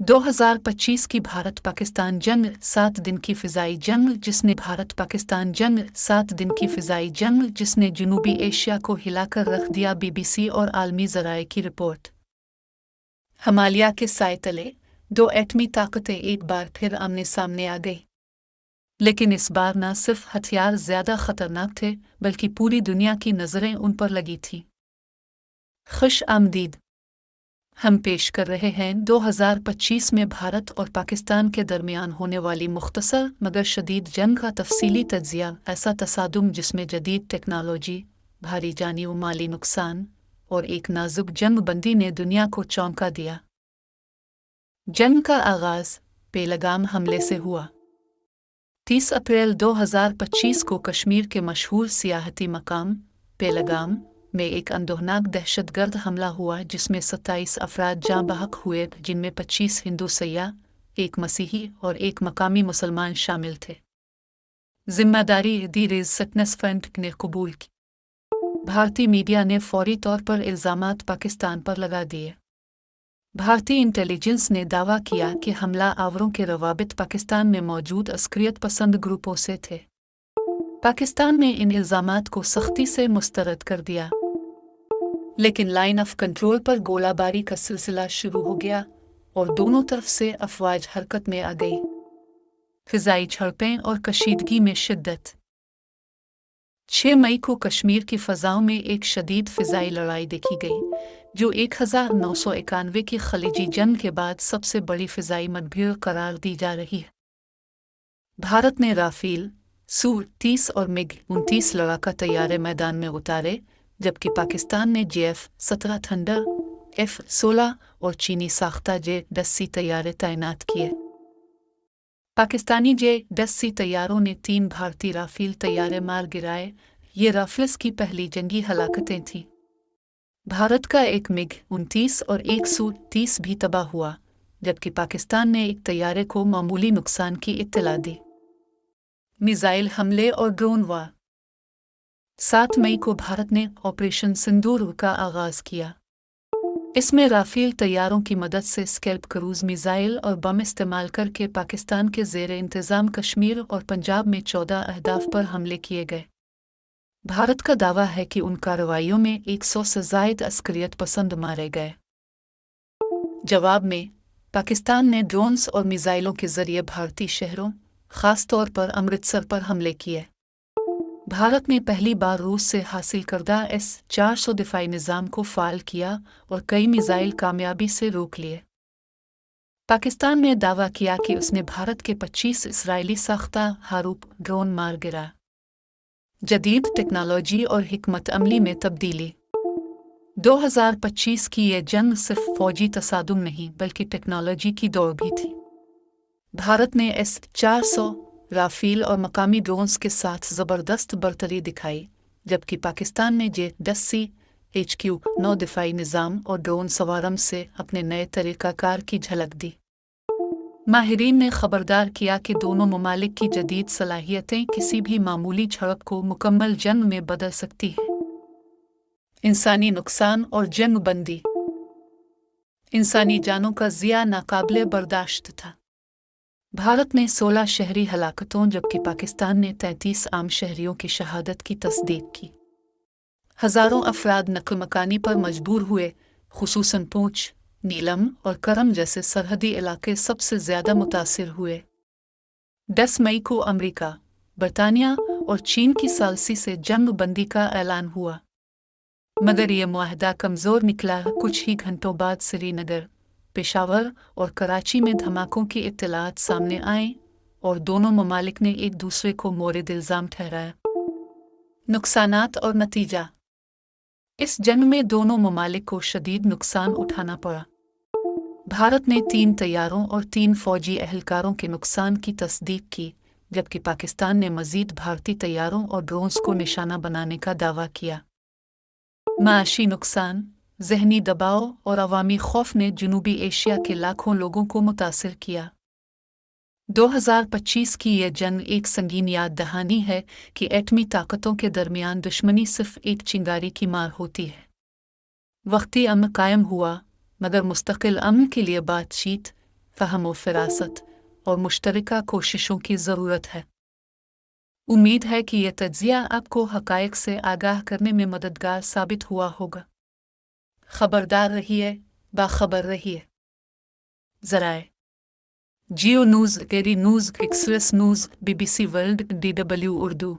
2025 की भारत पाकिस्तान जंग 7 दिन की फ़िज़ाई जंग जिसने भारत पाकिस्तान जंग 7 दिन की फ़िज़ाई जंग जिसने जनूबी एशिया को हिलाकर रख दिया। बीबीसी और आलमी ज़राए की रिपोर्ट। हिमालय के साए तले 2 एटमी ताकतें एक बार फिर आमने सामने आ गई, लेकिन इस बार न सिर्फ हथियार ज़्यादा ख़तरनाक थे बल्कि पूरी दुनिया की नज़रें उन पर लगी थीं। खुश आमदीद। हम पेश कर रहे हैं 2025 में भारत और पाकिस्तान के दरमियान होने वाली मुख्तसर मगर शदीद जंग का तफसीली तज्ज़िया। ऐसा तसादुम जिसमें जदीद टेक्नोलॉजी, भारी जानी व माली नुकसान और एक नाजुक जंग बंदी ने दुनिया को चौंका दिया। जंग का आगाज़ बेलगाम हमले से हुआ। 30 अप्रैल 2025 को कश्मीर के मशहूर सियाहती मकाम बेलगाम में एक अंदोहनाक दहशतगर्द हमला हुआ जिसमें 27 अफराद जाँ बहक हुए, जिनमें 25 हिंदू सयाह, एक मसीही और एक मकामी मुसलमान शामिल थे। जिम्मेदारी दी रेज़ फ्रंट ने कबूल की। भारतीय मीडिया ने फौरी तौर पर इल्ज़ामात पाकिस्तान पर लगा दिए। भारतीय इंटेलिजेंस ने दावा किया कि हमला आवरों के रवाबित पाकिस्तान में मौजूद अस्करियत पसंद ग्रुपों से थे। पाकिस्तान ने इन इल्ज़ामात को सख्ती से मुस्तरद कर दिया, लेकिन लाइन ऑफ कंट्रोल पर गोलाबारी का सिलसिला शुरू हो गया और दोनों तरफ से अफवाज हरकत में आ गई। फ़िज़ाई झड़पें और कशीदगी में शिद्दत। 6 मई को कश्मीर की फ़ज़ाओं में एक शदीद फ़िज़ाई लड़ाई देखी गई, जो 1991 की खलीजी जंग के बाद सबसे बड़ी फ़िज़ाई मुठभेड़ करार दी जा रही है। भारत ने राफ़ेल, सू-30 और मिग-29 लड़ाका तैयारे मैदान में उतारे, जबकि पाकिस्तान ने JF-17 थंडर, F-16 और चीनी साख्ता J-10C तैयारे तैनात किए। पाकिस्तानी J-10C तैयारों ने 3 भारतीय राफ़ेल तैयारे मार गिराए। ये राफ़ेल्स की पहली जंगी हलाकतें थीं। भारत का एक मिग-29 और एक सू-30 भी तबाह हुआ, जबकि पाकिस्तान ने एक तैयारे को मामूली नुकसान की इत्तला दी। मिसाइल हमले और ड्रोन वार। 7 मई को भारत ने ऑपरेशन सिंदूर का आगाज़ किया। इसमें राफ़ेल तैयारों की मदद से स्कैल्प क्रूज़ मिसाइल और बम इस्तेमाल करके पाकिस्तान के ज़ेरे इंतज़ाम कश्मीर और पंजाब में 14 अहदाफ पर हमले किए गए। भारत का दावा है कि उन कार्रवाइयों में 100 से ज़ायद अस्करियत पसंद मारे गए। जवाब में पाकिस्तान ने ड्रोन्स और मिसाइलों के ज़रिए भारतीय शहरों, ख़ास तौर पर अमृतसर पर हमले किए। भारत ने पहली बार रूस से हासिल करदा S-400 दिफाई निज़ाम को फ़ाल किया और कई मिसाइल कामयाबी से रोक लिए। पाकिस्तान ने दावा किया कि उसने भारत के 25 इसराइली साख्ता हारूप ड्रोन मार गिराया। जदीद टेक्नोलॉजी और हिकमत अमली में तब्दीली। 2025 की यह जंग सिर्फ फौजी तसादुम नहीं बल्कि टेक्नोलॉजी की दौड़ भी थी। भारत ने S-400 राफ़ेल और मकामी ड्रोन्स के साथ ज़बरदस्त बरतरी दिखाई, जबकि पाकिस्तान ने J-10C HQ-9 दिफाई निज़ाम और ड्रोन सवारम से अपने नए तरीक़ाकार की झलक दी। माहिरीन ने खबरदार किया कि दोनों ममालिक की जदीद सलाहियतें किसी भी मामूली झड़प को मुकम्मल जंग में बदल सकती हैं। इंसानी नुकसान और जंग बंदी। इंसानी जानों का ज़िया नाकाबिले बर्दाश्त था। भारत ने 16 शहरी हलाकतों जबकि पाकिस्तान ने 33 आम शहरियों की शहादत की तस्दीक की। हज़ारों अफराद नक़ल मकानी पर मजबूर हुए, खुसूसन पूंछ, नीलम और करम जैसे सरहदी इलाके सबसे ज़्यादा मुतासिर हुए। 10 मई को अमेरिका, बरतानिया और चीन की सालसी से जंग बंदी का ऐलान हुआ, मगर यह मुआहदा कमज़ोर निकला। कुछ ही घंटों बाद श्रीनगर, पेशावर और कराची में धमाकों की इत्तलात सामने आईं और दोनों ममालिक ने एक दूसरे को मोरिद इल्ज़ाम ठहराया। नुकसानात और नतीजा। इस जंग में दोनों ममालिक को शदीद नुकसान उठाना पड़ा। भारत ने 3 तैयारों और 3 फौजी एहलकारों के नुकसान की तस्दीक की, जबकि पाकिस्तान ने मज़ीद भारतीय तैयारों और ड्रोन्स को निशाना बनाने का दावा किया। माशी नुकसान, ज़हनी दबाव और अवामी खौफ ने जनूबी एशिया के लाखों लोगों को मुतासिर किया। 2025 की यह जंग एक संगीन याद दहानी है कि एटमी ताकतों के दरमियान दुश्मनी सिर्फ एक चिंगारी की मार होती है। वक्ती अमन कायम हुआ, मगर मुस्तकिल अमन के लिए बातचीत, فہم و فراست اور مشترکہ کوششوں کی ضرورت ہے۔ امید ہے کہ یہ تجزیہ آپ کو حقائق سے آگاہ کرنے میں مددگار ثابت ہوا ہوگا۔ خبردار رہیے، باخبر رہیے۔ ذرائع: جیو نیوز، ٹیری نیوز، express news, BBC world, DW Urdu.